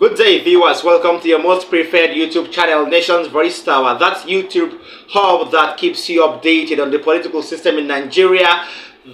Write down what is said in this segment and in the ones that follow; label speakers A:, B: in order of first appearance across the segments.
A: Good day, viewers. Welcome to your most preferred YouTube channel, Nation's Voice Tower. That YouTube hub that keeps you updated on the political system in Nigeria.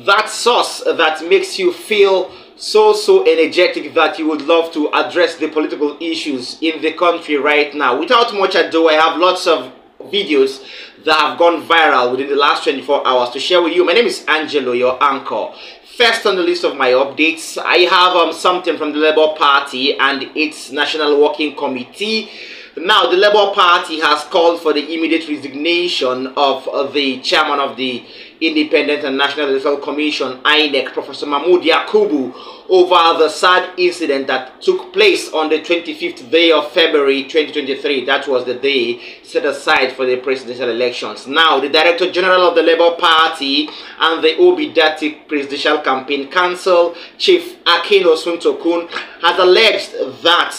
A: That source that makes you feel so energetic that you would love to address the political issues in the country right now. Without much ado, I have lots of videos that have gone viral within the last 24 hours to share with you. My name is Angelo, your anchor. First on the list of my updates, I have something from the Labour Party and its National Working Committee. Now, the Labour Party has called for the immediate resignation of the chairman of the Independent and National Electoral Commission, INEC, Professor Mahmood Yakubu, over the sad incident that took place on the 25th day of February 2023. That was the day set aside for the presidential elections. Now, the Director General of the Labour Party and the Obidati Presidential Campaign Council, Chief Akin Osuntokun, has alleged that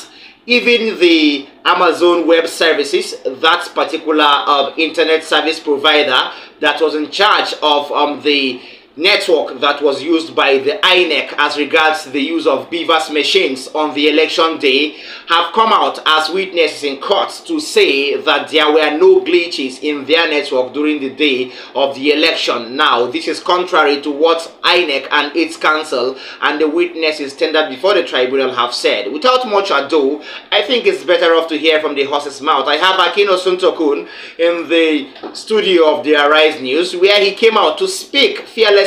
A: even the Amazon Web Services, that particular internet service provider that was in charge of the network that was used by the INEC as regards the use of BVAS machines on the election day, have come out as witnesses in court to say that there were no glitches in their network during the day of the election. Now, this is contrary to what INEC and its council and the witnesses tendered before the tribunal have said. Without much ado, I think it's better off to hear from the horse's mouth. I have Akin Osuntokun in the studio of the Arise News, where he came out to speak fearlessly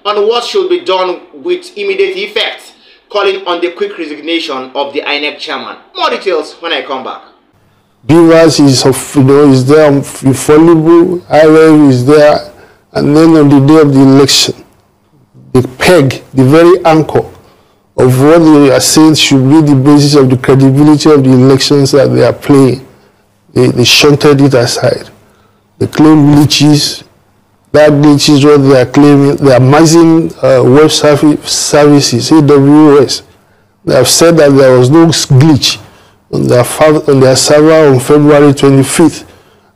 A: on what should be done with immediate effect, calling on the quick resignation of the INEC chairman. More details when I come back.
B: BVAS is there, infallible, IRF is there, and then on the day of the election, the peg, the very anchor of what they are saying should be the basis of the credibility of the elections that they are playing. They shunted it aside. They claim glitches. That glitch is what they are claiming. The Amazon Web Services, AWS, they have said that there was no glitch on their server on February 25th.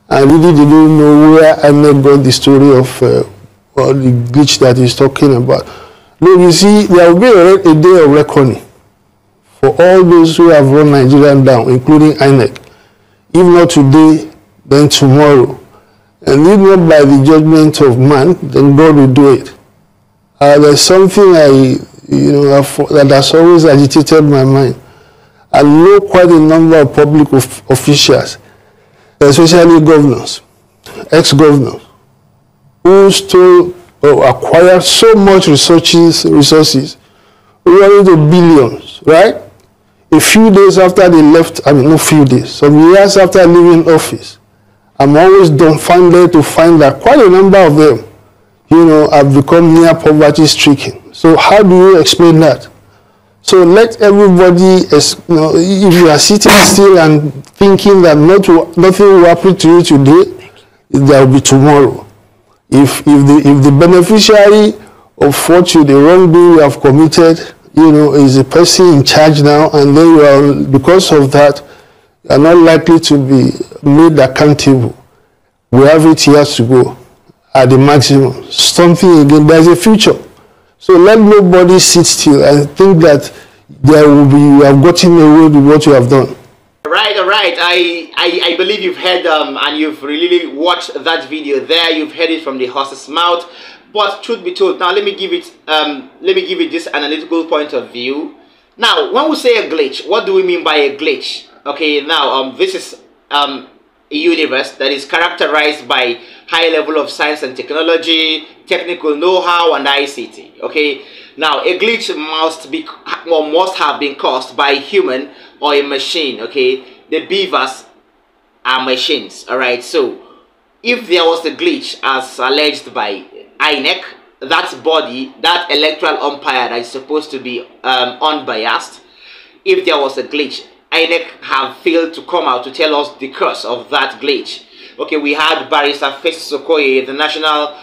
B: I really didn't know where I got the story of the glitch that he's talking about. Look, you see, there will be a day of reckoning for all those who have run Nigeria down, including INEC. If not today, then tomorrow. And if not by the judgment of man, then God will do it. There's something that has always agitated my mind. I know quite a number of public officials, especially governors, ex-governors, who stole or acquired so much resources, running to billions, right? A few days after they left, not few days, some years after leaving office, I'm always dumbfounded to find that quite a number of them, have become near poverty stricken. So how do you explain that? So let everybody, if you are sitting still and thinking that nothing will happen to you today, there will be tomorrow. If the beneficiary of the wrongdoing you have committed, is a person in charge now, and then you are, because of that, are not likely to be made accountable. We have it here to go at the maximum. Something again, there's a future. So let nobody sit still and think that you have gotten away with what you have done.
A: All right. I believe you've heard and you've really watched that video there. You've heard it from the horse's mouth. But truth be told, now let me give it this analytical point of view. Now, when we say a glitch, what do we mean by a glitch? Okay, now this is a universe that is characterized by high level of science and technology, technical know-how, and ICT. Okay, now a glitch must have been caused by a human or a machine. Okay, the BVAS are machines. All right, so if there was a glitch as alleged by INEC, that body, that electoral umpire that is supposed to be unbiased, if there was a glitch, INEC have failed to come out to tell us the cause of that glitch. Okay, we had Barrister Festus Okoye, the national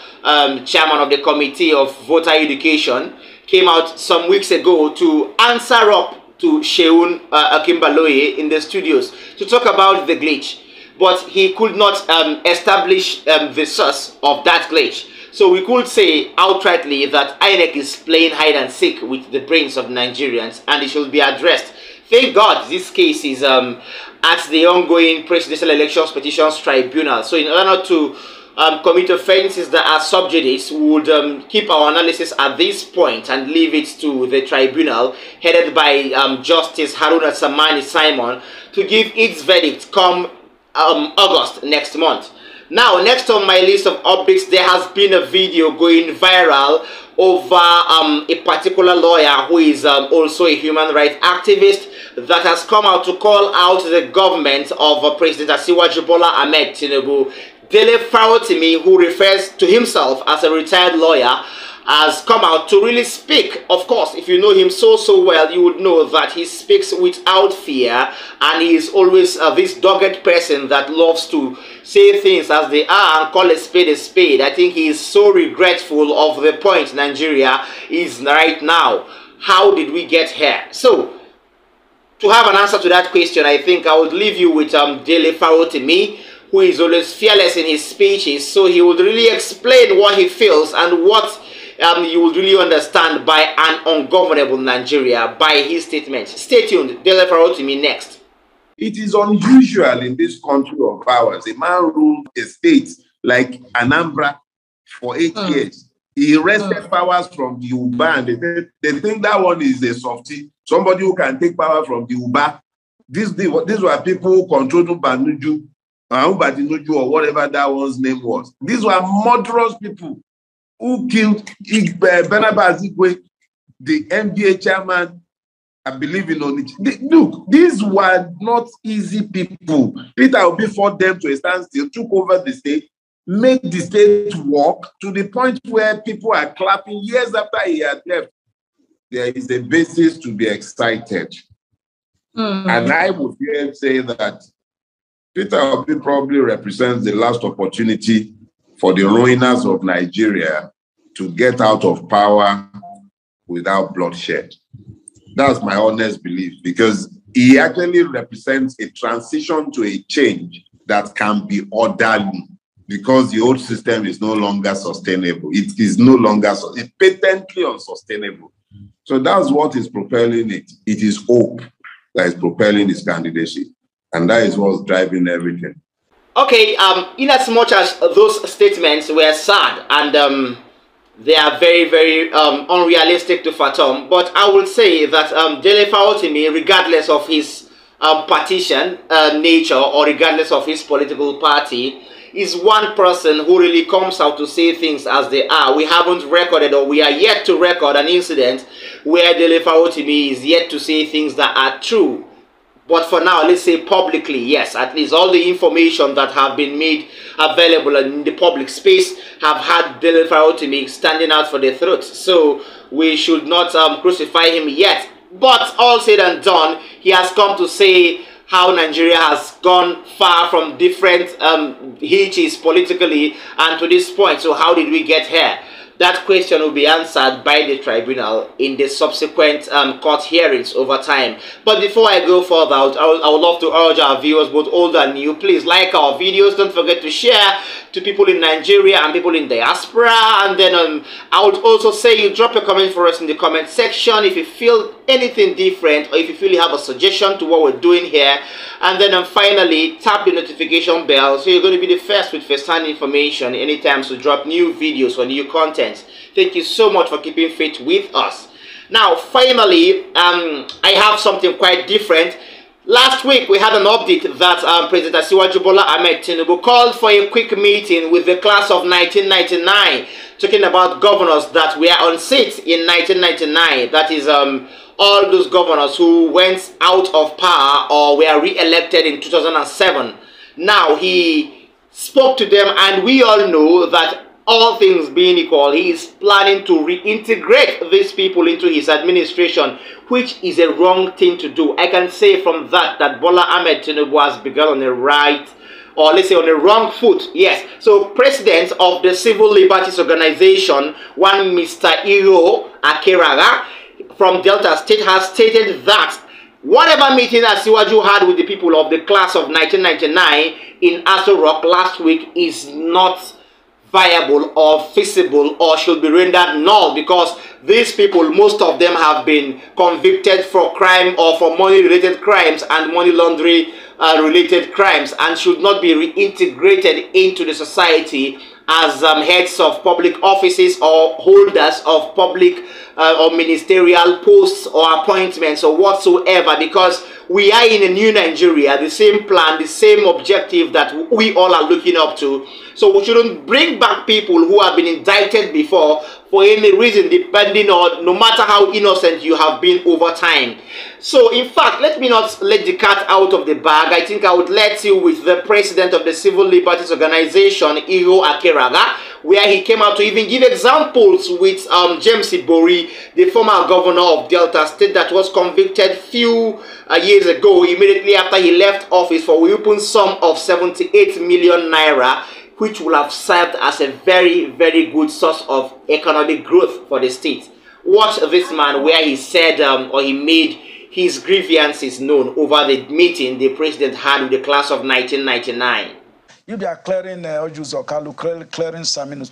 A: chairman of the Committee of Voter Education, came out some weeks ago to answer up to Sheun Akimbaloye in the studios to talk about the glitch. But he could not establish the source of that glitch. So we could say outrightly that INEC is playing hide and seek with the brains of Nigerians, and it should be addressed Thank God this case is at the ongoing Presidential Elections Petitions Tribunal. So in order not to commit offenses that are sub judice, we would keep our analysis at this point and leave it to the tribunal headed by Justice Haruna Samani Simon to give its verdict come August next month. Now, next on my list of updates, there has been a video going viral over a particular lawyer who is also a human rights activist that has come out to call out the government of President Asiwaju Bola Ahmed Tinibu. Dele Farotimi, who refers to himself as a retired lawyer, has come out to really speak. Of course, if you know him so well, you would know that he speaks without fear, and he is always this dogged person that loves to say things as they are and call a spade a spade. I think he is so regretful of the point Nigeria is right now. How did we get here? So, to have an answer to that question, I think I would leave you with Dele Farotimi, who is always fearless in his speeches, so he would really explain what he feels and what you would really understand by an ungovernable Nigeria by his statements. Stay tuned. Dele Farotimi next.
C: It is unusual in this country of ours. A man ruled a state like Anambra for 8 years. He wrested powers from the Uba, and they think that one is a softie. Somebody who can take power from the Uba. These were people who controlled Ubanuju, or whatever that one's name was. These were murderous people who killed Barnabas Igwe, the NBA chairman, I believe in Onitsha. Look, these were not easy people. Peter Obi fought them to a standstill, took over the state, made the state work to the point where people are clapping years after he had left. There is a basis to be excited. And I would say that Peter Obi probably represents the last opportunity for the ruiners of Nigeria to get out of power without bloodshed. That's my honest belief, because he actually represents a transition to a change that can be orderly, because the old system is no longer sustainable. It is no longer, it's patently unsustainable. So that's what is propelling it. It is hope that is propelling his candidacy. And that is what's driving everything.
A: Okay, in as much as those statements were sad and they are very unrealistic to fathom, but I will say that Dele Farotimi, regardless of his partisan nature or regardless of his political party, is one person who really comes out to say things as they are. We haven't recorded, or we are yet to record, an incident where Dele Farotimi is yet to say things that are true. But for now, let's say publicly, yes, at least all the information that have been made available in the public space have had Dele Farotimi standing out for the throat. So we should not crucify him yet. But all said and done, he has come to say how Nigeria has gone far from different hitches politically and to this point. So how did we get here? That question will be answered by the tribunal in the subsequent court hearings over time. But before I go further, I would love to urge our viewers, both old and new, please like our videos. Don't forget to share to people in Nigeria and people in diaspora. And then I would also say you drop a comment for us in the comment section if you feel anything different, or if you feel you have a suggestion to what we're doing here. And then finally, tap the notification bell so you're going to be the first with first-hand information anytime we drop new videos or new content. Thank you so much for keeping faith with us. Now, finally, I have something quite different. Last week, we had an update that President Asiwaju Bola Ahmed Tinibu called for a quick meeting with the class of 1999, talking about governors that were on seats in 1999. That is, all those governors who went out of power or were re-elected in 2007. Now, he spoke to them, and we all know that all things being equal, he is planning to reintegrate these people into his administration, which is a wrong thing to do. I can say from that Bola Ahmed Tinibu has begun on the right, or let's say on the wrong foot. Yes. So president of the Civil Liberties Organization, one Mr. Iro Akeraga from Delta State, has stated that whatever meeting Asiwaju had with the people of the class of 1999 in Aso Rock last week is not viable or feasible or should be rendered null, because these people, most of them have been convicted for crime or for money related crimes and money laundering related crimes, and should not be reintegrated into the society as heads of public offices or holders of public or ministerial posts or appointments or whatsoever, because we are in a new Nigeria, the same plan, the same objective that we all are looking up to. So we shouldn't bring back people who have been indicted before for any reason, depending on, no matter how innocent you have been over time. So in fact, let me not let the cat out of the bag. I think I would let you with the president of the Civil Liberties Organization, Iho Akeraga, where he came out to even give examples with James Ibori, the former governor of Delta State that was convicted few years ago, immediately after he left office, for a whopping sum of 78 million naira, which will have served as a very, very good source of economic growth for the state. Watch this man where he said or he made his grievances known over the meeting the president had with the class of 1999.
D: If they are clearing Ojus Okalu, clearing Saminu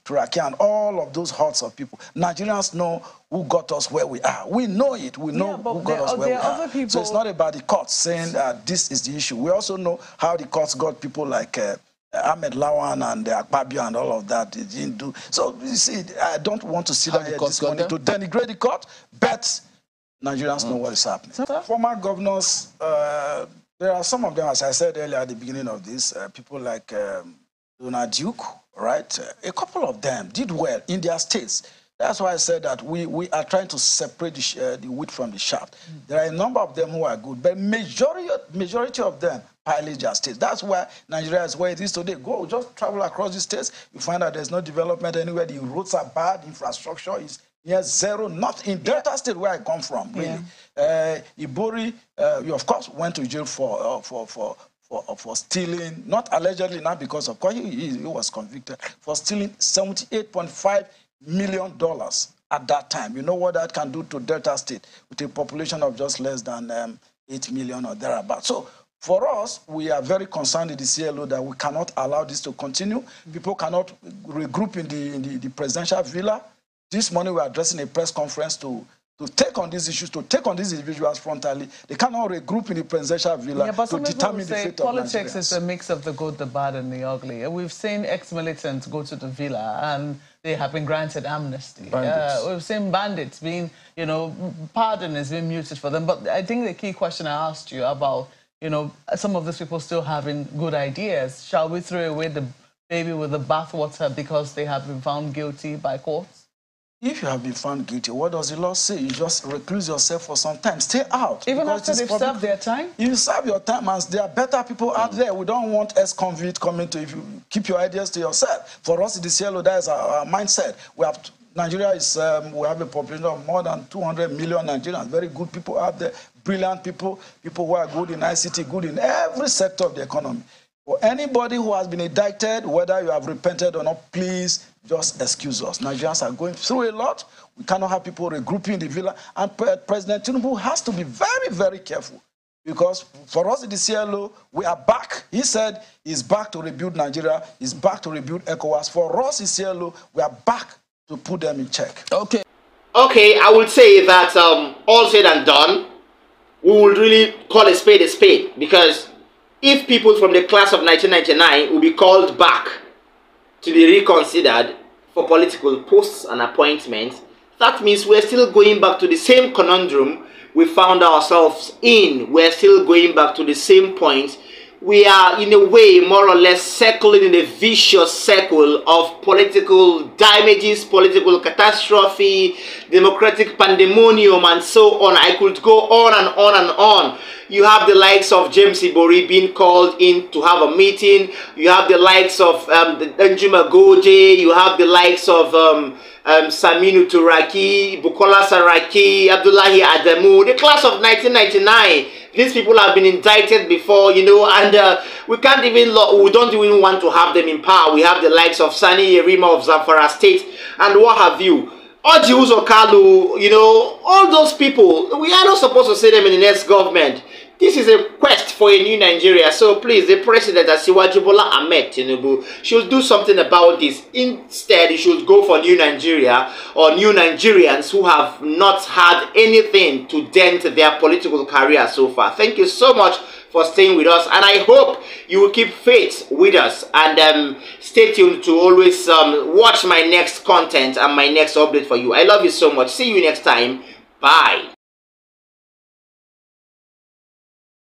D: Turaki, and all of those hordes of people, Nigerians know who got us where we are. We know it. We know who got us where we are. So it's not about the courts saying this is the issue. We also know how the courts got people like Ahmed Lawan and Akpabio and all of that. They didn't do. So you see, I don't want to sit down here this morning to denigrate the court, but Nigerians know what is happening. Former governors, there are some of them, as I said earlier at the beginning of this, people like Donald Duke, right? A couple of them did well in their states. That's why I said that we are trying to separate the wheat from the chaff. There are a number of them who are good, but majority of them pillage their states. That's why Nigeria is where it is today. Go, just travel across the states, you find that there's no development anywhere. The roads are bad, infrastructure is near zero. Not in Delta State, where I come from, really. Ibori, you of course went to jail for stealing, not allegedly, not because of course he was convicted for stealing $78.5 million at that time. You know what that can do to Delta State with a population of just less than 8 million or thereabouts. So for us, we are very concerned in the CLO that we cannot allow this to continue. People cannot regroup in the presidential villa. This morning we are addressing a press conference to take on these issues, to take on these individuals frontally. They cannot regroup in the presidential villa to determine the fate of Nigerians.
E: Politics is a mix of the good, the bad, and the ugly. We've seen ex-militants go to the villa and they have been granted amnesty. We've seen bandits being, pardon has been muted for them. But I think the key question I asked you about, some of these people still having good ideas. Shall we throw away the baby with the bathwater because they have been found guilty by courts?
D: If you have been found guilty, what does the law say? You just recluse yourself for some time. Stay out.
E: Even after they've served their time?
D: You serve your time, and there are better people out there. We don't want ex-convict coming to, if you keep your ideas to yourself. For us in the CLO, that is our mindset. Nigeria is, we have a population of more than 200 million Nigerians. Very good people out there, brilliant people, people who are good in ICT, good in every sector of the economy. For anybody who has been indicted, whether you have repented or not, please just excuse us. Nigerians are going through a lot. We cannot have people regrouping in the villa. And President Tinibu has to be very, very careful. Because for us in the CLO, we are back. He said he's back to rebuild Nigeria. He's back to rebuild ECOWAS. For us in CLO, we are back to put them in check.
A: Okay, I would say that all said and done, we would really call a spade, because if people from the class of 1999 will be called back to be reconsidered for political posts and appointments, that means we're still going back to the same conundrum we found ourselves in. We're still going back to the same point. We are, in a way, more or less circling in a vicious circle of political damages, political catastrophe, democratic pandemonium, and so on. I could go on and on and on. You have the likes of James Ibori being called in to have a meeting. You have the likes of Danjuma Goje. You have the likes of Saminu Turaki, Bukola Saraki, Abdullahi Adamu, the class of 1999. These people have been indicted before, and we can't even, we don't even want to have them in power. We have the likes of Sani Yerima of Zamfara State and what have you. Oji Uzokalu, all those people, we are not supposed to see them in the next government. This is a quest for a new Nigeria. So please, the president, Asiwaju Bola Ahmed Tinibu, should do something about this. Instead, he should go for new Nigeria or new Nigerians who have not had anything to dent their political career so far. Thank you so much for staying with us, and I hope you will keep faith with us, and stay tuned to always watch my next content and my next update for you. I love you so much. See you next time. Bye.